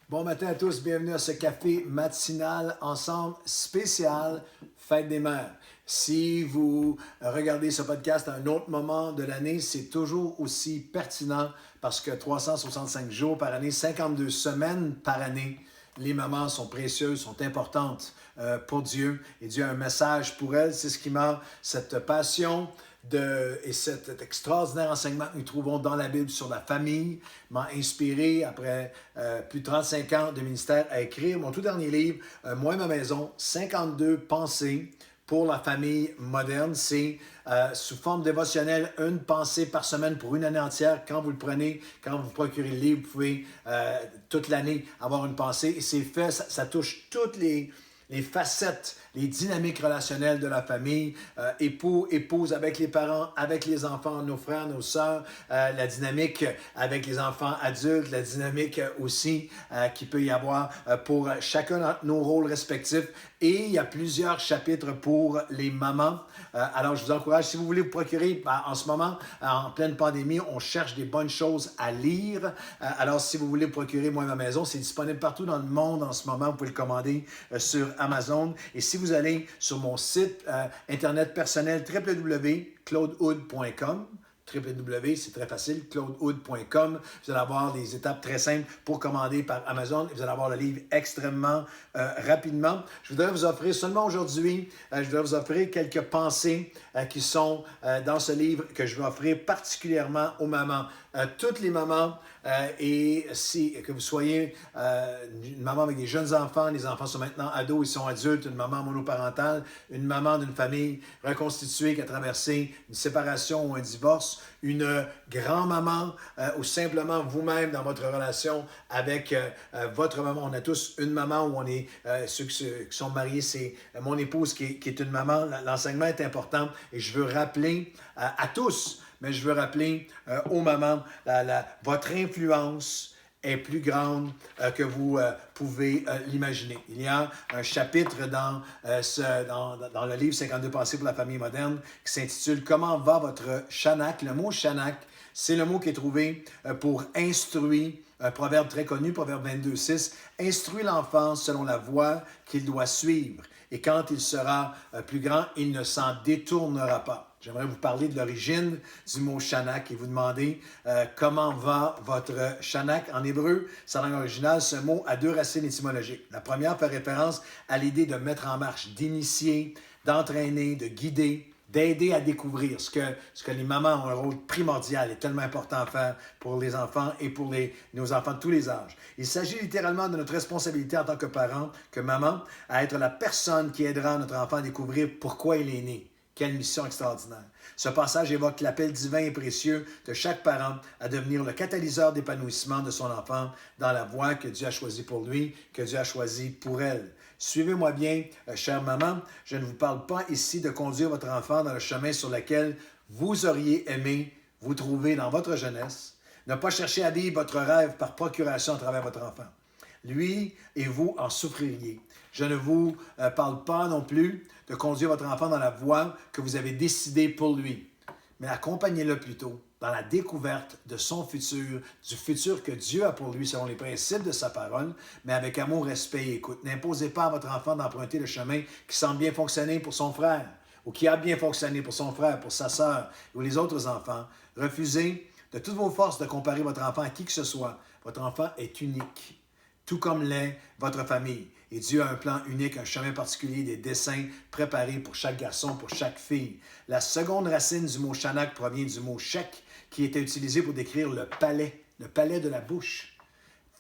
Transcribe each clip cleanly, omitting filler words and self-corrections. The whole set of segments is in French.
Bon matin à tous, bienvenue à ce café matinal ensemble spécial Fête des Mères. Si vous regardez ce podcast à un autre moment de l'année, c'est toujours aussi pertinent parce que 365 jours par année, 52 semaines par année, les mamans sont précieuses, sont importantes pour Dieu et Dieu a un message pour elles. C'est ce qui m'a cette passion et cet extraordinaire enseignement que nous trouvons dans la Bible sur la famille m'a inspiré, après plus de 35 ans de ministère, à écrire mon tout dernier livre, Moi et ma maison, 52 pensées pour la famille moderne. C'est sous forme dévotionnelle, une pensée par semaine pour une année entière. Quand vous le prenez, quand vous procurez le livre, vous pouvez toute l'année avoir une pensée. Et c'est fait, ça touche toutes les facettes, les dynamiques relationnelles de la famille, époux, épouse avec les parents, avec les enfants, nos frères, nos sœurs, la dynamique avec les enfants adultes, la dynamique aussi qu'il peut y avoir pour chacun de nos rôles respectifs. Et il y a plusieurs chapitres pour les mamans. Alors, je vous encourage, si vous voulez vous procurer, en ce moment, en pleine pandémie, on cherche des bonnes choses à lire. Alors, si vous voulez vous procurer Moi et ma maison, c'est disponible partout dans le monde en ce moment. Vous pouvez le commander sur Amazon. Et si vous allez sur mon site internet personnel www.claudehood.com, c'est très facile, claudehood.com. Vous allez avoir des étapes très simples pour commander par Amazon et vous allez avoir le livre extrêmement rapidement. Je voudrais vous offrir seulement aujourd'hui, je voudrais vous offrir quelques pensées qui sont dans ce livre que je vais offrir particulièrement aux mamans. Toutes les mamans, et que vous soyez une maman avec des jeunes enfants, les enfants sont maintenant ados, ils sont adultes, une maman monoparentale, une maman d'une famille reconstituée qui a traversé une séparation ou un divorce, une grand-maman ou simplement vous-même dans votre relation avec votre maman. On a tous une maman où on est, ceux qui sont mariés, c'est mon épouse qui est une maman. L'enseignement est important et je veux rappeler à tous, mais je veux rappeler aux mamans, votre influence est plus grande que vous pouvez l'imaginer. Il y a un chapitre dans le livre 52 pensées pour la famille moderne qui s'intitule « Comment va votre Shanak ?» Le mot Shanak, c'est le mot qui est trouvé pour instruire, un proverbe très connu, proverbe 22:6, « Instruis l'enfant selon la voie qu'il doit suivre, et quand il sera plus grand, il ne s'en détournera pas. » J'aimerais vous parler de l'origine du mot Shanak et vous demander comment va votre Shanak. En hébreu, sa langue originale, ce mot a deux racines étymologiques. La première fait référence à l'idée de mettre en marche, d'initier, d'entraîner, de guider, d'aider à découvrir ce que les mamans ont un rôle primordial et tellement important à faire pour les enfants et pour nos enfants de tous les âges. Il s'agit littéralement de notre responsabilité en tant que parents, que maman, à être la personne qui aidera notre enfant à découvrir pourquoi il est né. Quelle mission extraordinaire. Ce passage évoque l'appel divin et précieux de chaque parent à devenir le catalyseur d'épanouissement de son enfant dans la voie que Dieu a choisie pour lui, que Dieu a choisie pour elle. Suivez-moi bien, chère maman, je ne vous parle pas ici de conduire votre enfant dans le chemin sur lequel vous auriez aimé vous trouver dans votre jeunesse. Ne pas chercher à vivre votre rêve par procuration à travers votre enfant. Lui et vous en souffririez. Je ne vous parle pas non plus de conduire votre enfant dans la voie que vous avez décidée pour lui, mais accompagnez-le plutôt dans la découverte de son futur, du futur que Dieu a pour lui selon les principes de sa parole, mais avec amour, respect et écoute. N'imposez pas à votre enfant d'emprunter le chemin qui semble bien fonctionner pour son frère, ou qui a bien fonctionné pour son frère, pour sa sœur, ou les autres enfants. Refusez de toutes vos forces de comparer votre enfant à qui que ce soit. Votre enfant est unique, tout comme l'est votre famille. Et Dieu a un plan unique, un chemin particulier, des desseins préparés pour chaque garçon, pour chaque fille. La seconde racine du mot Shanak provient du mot Shek, qui était utilisé pour décrire le palais de la bouche.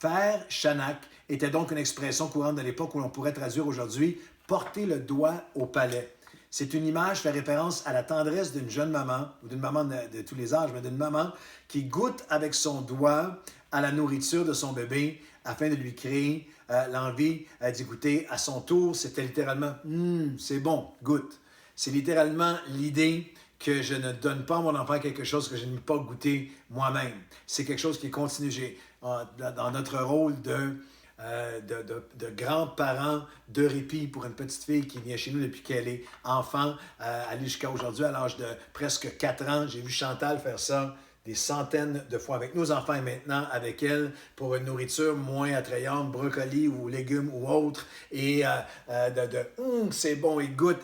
Faire Shanak était donc une expression courante de l'époque où l'on pourrait traduire aujourd'hui « porter le doigt au palais ». C'est une image qui fait référence à la tendresse d'une jeune maman, ou d'une maman de tous les âges, mais d'une maman qui goûte avec son doigt à la nourriture de son bébé afin de lui créer l'envie d'y goûter à son tour. C'était littéralement « c'est bon, goûte ». C'est littéralement l'idée que je ne donne pas à mon enfant quelque chose que je n'ai pas goûté moi-même. C'est quelque chose qui continue. Dans notre rôle de grands-parents de répit pour une petite fille qui vient chez nous depuis qu'elle est enfant, aller jusqu'à aujourd'hui, à l'âge de presque 4 ans. J'ai vu Chantal faire ça des centaines de fois avec nos enfants et maintenant avec elle pour une nourriture moins attrayante, brocoli ou légumes ou autres, et c'est bon, et goûte,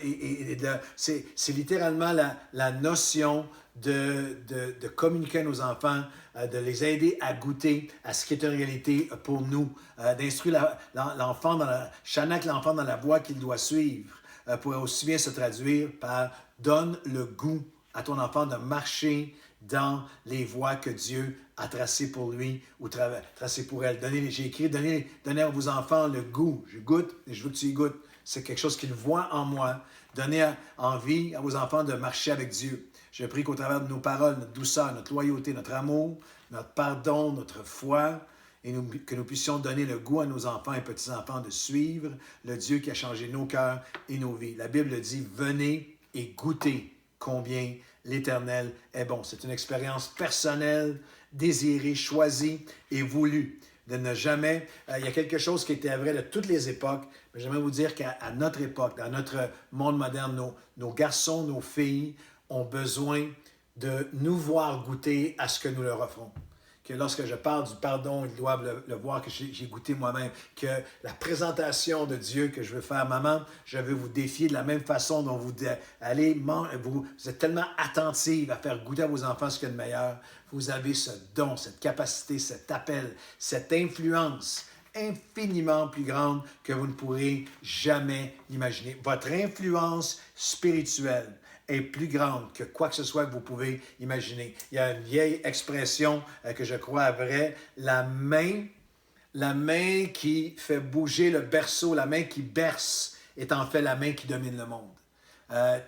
c'est littéralement la notion de communiquer à nos enfants, de les aider à goûter à ce qui est une réalité pour nous, d'instruire l'enfant Shanak l'enfant dans la voie qu'il doit suivre, pourrait aussi bien se traduire par donne le goût à ton enfant de marcher dans les voies que Dieu a tracées pour lui ou tracées pour elle. J'ai écrit, donnez à vos enfants le goût. Je goûte et je veux que tu y goûtes. C'est quelque chose qu'ils voient en moi. Donnez envie à vos enfants de marcher avec Dieu. Je prie qu'au travers de nos paroles, notre douceur, notre loyauté, notre amour, notre pardon, notre foi, et que nous puissions donner le goût à nos enfants et petits-enfants de suivre le Dieu qui a changé nos cœurs et nos vies. La Bible dit, venez et goûtez combien l'Éternel est bon. C'est une expérience personnelle, désirée, choisie et voulue. De ne jamais... il y a quelque chose qui était vrai de toutes les époques, mais j'aimerais vous dire qu'à notre époque, dans notre monde moderne, nos garçons, nos filles ont besoin de nous voir goûter à ce que nous leur offrons. Que lorsque je parle du pardon, ils doivent le voir que j'ai goûté moi-même. Que la présentation de Dieu que je veux faire, maman, je veux vous défier de la même façon dont vous êtes tellement attentive à faire goûter à vos enfants ce qu'il y a de meilleur. Vous avez ce don, cette capacité, cet appel, cette influence infiniment plus grande que vous ne pourrez jamais imaginer. Votre influence spirituelle est plus grande que quoi que ce soit que vous pouvez imaginer. Il y a une vieille expression que je crois vraie, la main qui fait bouger le berceau, la main qui berce est en fait la main qui domine le monde.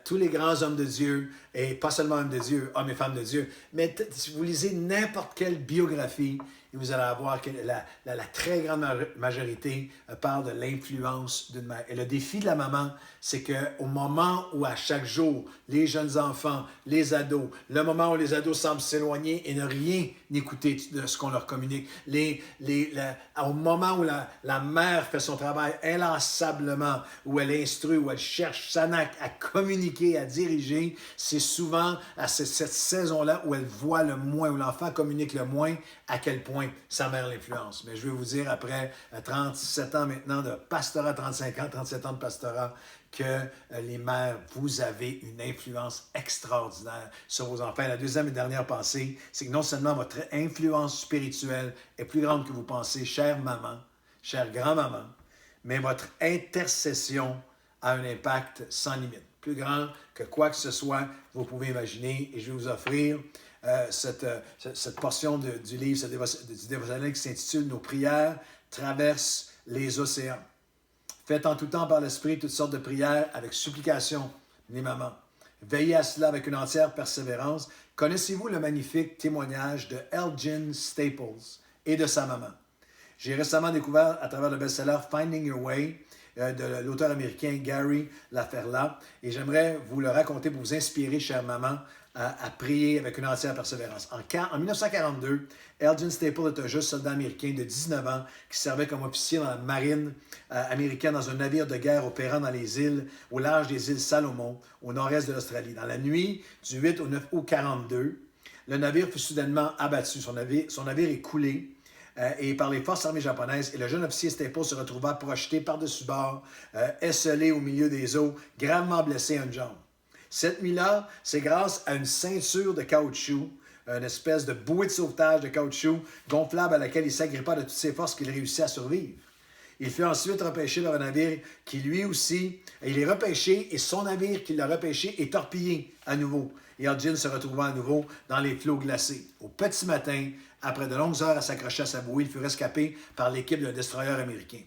Tous les grands hommes de Dieu, et pas seulement hommes de Dieu, hommes et femmes de Dieu, mais si vous lisez n'importe quelle biographie, et vous allez voir que la très grande majorité parle de l'influence d'une mère. Et le défi de la maman, c'est qu'au moment où à chaque jour, les jeunes enfants, les ados, le moment où les ados semblent s'éloigner et ne rien écouter de ce qu'on leur communique, au moment où la mère fait son travail inlassablement, où elle instruit, où elle cherche Shanak à communiquer, à diriger, c'est souvent à cette saison-là où elle voit le moins, où l'enfant communique le moins, à quel point sa mère l'influence. Mais je vais vous dire, après 37 ans maintenant de pastorat, 35 ans, 37 ans de pastorat, que les mères, vous avez une influence extraordinaire sur vos enfants. La deuxième et dernière pensée, c'est que non seulement votre influence spirituelle est plus grande que vous pensez, chère maman, chère grand-maman, mais votre intercession a un impact sans limite, plus grand que quoi que ce soit que vous pouvez imaginer. Et je vais vous offrir cette portion du livre, du dévotionnel qui s'intitule « Nos prières traversent les océans ». Faites en tout temps par l'Esprit toutes sortes de prières avec supplication, les mamans. Veillez à cela avec une entière persévérance. Connaissez-vous le magnifique témoignage de Elgin Staples et de sa maman? J'ai récemment découvert à travers le best-seller Finding Your Way de l'auteur américain Gary Laferla, et j'aimerais vous le raconter pour vous inspirer, chère maman, à prier avec une entière persévérance. En 1942, Elgin Staples est un jeune soldat américain de 19 ans qui servait comme officier dans la marine américaine dans un navire de guerre opérant dans les îles, au large des îles Salomon, au nord-est de l'Australie. Dans la nuit du 8 au 9 août 1942, le navire fut soudainement abattu. Son navire est coulé et par les forces armées japonaises, et le jeune officier Staples se retrouva projeté par-dessus bord, esselé au milieu des eaux, gravement blessé à une jambe. Cette nuit-là, c'est grâce à une ceinture de caoutchouc, une espèce de bouée de sauvetage de caoutchouc gonflable à laquelle il s'agrippa de toutes ses forces qu'il réussit à survivre. Il fut ensuite repêché par un navire qui lui aussi, il est repêché et son navire qui l'a repêché est torpillé à nouveau. Et Elgin se retrouva à nouveau dans les flots glacés. Au petit matin, après de longues heures à s'accrocher à sa bouée, il fut rescapé par l'équipe d'un destroyer américain.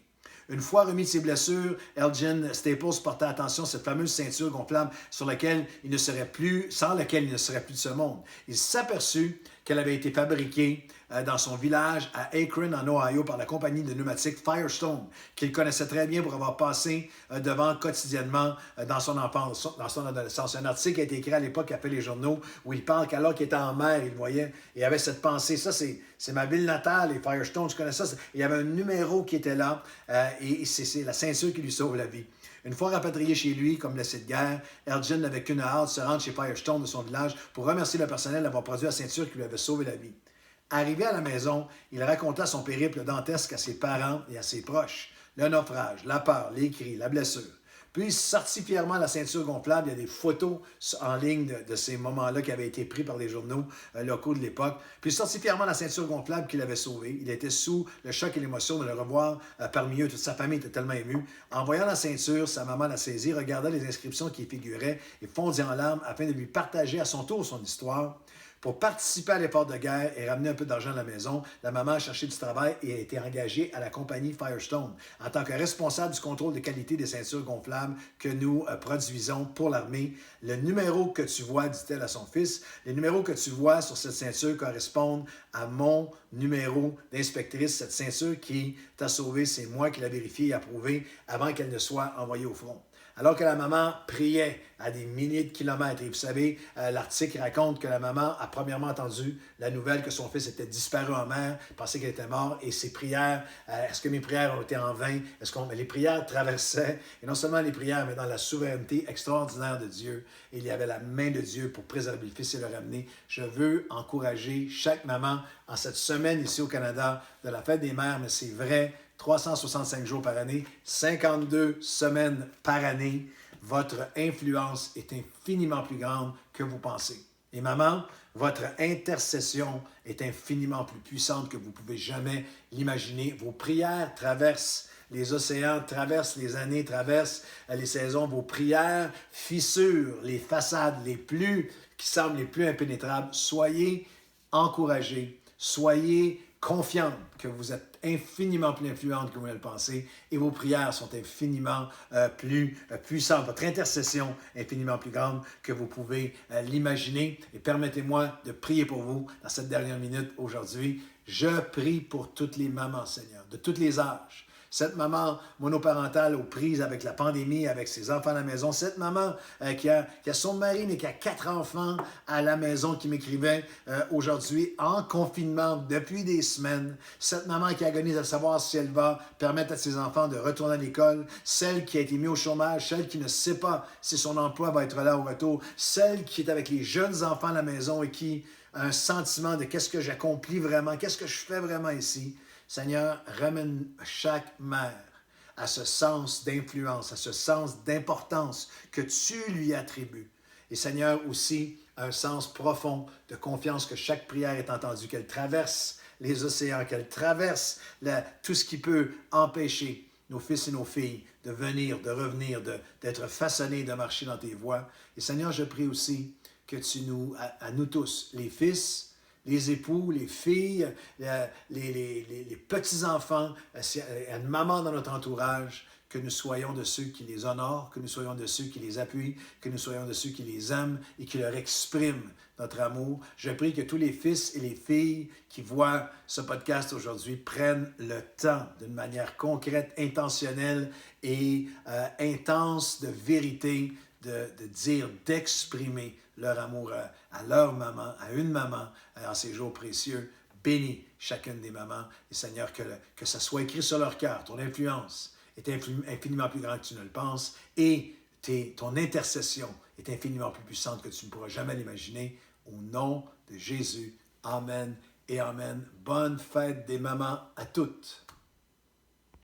Une fois remis de ses blessures, Elgin Staples portait attention à cette fameuse ceinture gonflable sans laquelle il ne serait plus de ce monde. Il s'aperçut qu'elle avait été fabriquée dans son village à Akron, en Ohio, par la compagnie de pneumatiques Firestone, qu'il connaissait très bien pour avoir passé devant quotidiennement dans son enfance, dans son adolescence. Un article qui a été écrit à l'époque, qui a fait les journaux, où il parle qu'alors qu'il était en mer, il voyait, et il avait cette pensée, ça c'est ma ville natale, les Firestone, je connais ça. Il y avait un numéro qui était là, et c'est la ceinture qui lui sauve la vie. Une fois rapatrié chez lui, comme blessé de guerre, Elgin n'avait qu'une hâte, se rendre chez Firestone de son village pour remercier le personnel d'avoir produit la ceinture qui lui avait sauvé la vie. Arrivé à la maison, il raconta son périple dantesque à ses parents et à ses proches. Le naufrage, la peur, les cris, la blessure. Puis il sortit fièrement la ceinture gonflable. Il y a des photos en ligne de ces moments-là qui avaient été pris par les journaux locaux de l'époque. Puis il sortit fièrement la ceinture gonflable qu'il avait sauvée. Il était sous le choc et l'émotion de le revoir parmi eux. Toute sa famille était tellement émue. En voyant la ceinture, sa maman la saisit, regarda les inscriptions qui y figuraient et fondit en larmes afin de lui partager à son tour son histoire. Pour participer à l'effort de guerre et ramener un peu d'argent à la maison, la maman a cherché du travail et a été engagée à la compagnie Firestone en tant que responsable du contrôle de qualité des ceintures gonflables que nous produisons pour l'armée. Le numéro que tu vois, dit-elle à son fils, les numéros que tu vois sur cette ceinture correspondent à mon numéro d'inspectrice. Cette ceinture qui t'a sauvé, c'est moi qui l'ai vérifiée et approuvée avant qu'elle ne soit envoyée au front. Alors que la maman priait à des milliers de kilomètres. Et vous savez, l'article raconte que la maman a premièrement entendu la nouvelle que son fils était disparu en mer, pensait qu'il était mort, et ses prières, est-ce que mes prières ont été en vain? Mais les prières traversaient, et non seulement les prières, mais dans la souveraineté extraordinaire de Dieu. Et il y avait la main de Dieu pour préserver le fils et le ramener. Je veux encourager chaque maman en cette semaine ici au Canada de la fête des mères, mais c'est vrai, 365 jours par année, 52 semaines par année, votre influence est infiniment plus grande que vous pensez. Et maman, votre intercession est infiniment plus puissante que vous pouvez jamais l'imaginer. Vos prières traversent les océans, traversent les années, traversent les saisons. Vos prières fissurent les façades qui semblent les plus impénétrables. Soyez encouragés, soyez confiante que vous êtes infiniment plus influente que vous ne le pensez et vos prières sont infiniment plus puissantes. Votre intercession est infiniment plus grande que vous pouvez l'imaginer. Et permettez-moi de prier pour vous dans cette dernière minute aujourd'hui. Je prie pour toutes les mamans, Seigneur, de tous les âges. Cette maman monoparentale aux prises avec la pandémie, avec ses enfants à la maison. Cette maman qui a son mari, mais qui a 4 enfants à la maison, qui m'écrivait aujourd'hui en confinement depuis des semaines. Cette maman qui agonise à savoir si elle va permettre à ses enfants de retourner à l'école. Celle qui a été mise au chômage. Celle qui ne sait pas si son emploi va être là au retour. Celle qui est avec les jeunes enfants à la maison et qui a un sentiment de qu'est-ce que j'accomplis vraiment, qu'est-ce que je fais vraiment ici. Seigneur, ramène chaque mère à ce sens d'influence, à ce sens d'importance que tu lui attribues. Et Seigneur, aussi, un sens profond de confiance que chaque prière est entendue, qu'elle traverse les océans, qu'elle traverse tout ce qui peut empêcher nos fils et nos filles de venir, de revenir, d'être façonnés, de marcher dans tes voies. Et Seigneur, je prie aussi que tu à nous tous, les fils, les époux, les filles, les petits-enfants, une maman dans notre entourage, que nous soyons de ceux qui les honorent, que nous soyons de ceux qui les appuient, que nous soyons de ceux qui les aiment et qui leur expriment notre amour. Je prie que tous les fils et les filles qui voient ce podcast aujourd'hui prennent le temps d'une manière concrète, intentionnelle et intense de vérité, de dire, d'exprimer leur amour à leur maman, à une maman en ces jours précieux. Bénis chacune des mamans. Et Seigneur, que ça soit écrit sur leur cœur. Ton influence est infiniment plus grande que tu ne le penses et ton intercession est infiniment plus puissante que tu ne pourras jamais l'imaginer. Au nom de Jésus, Amen et Amen. Bonne fête des mamans à toutes.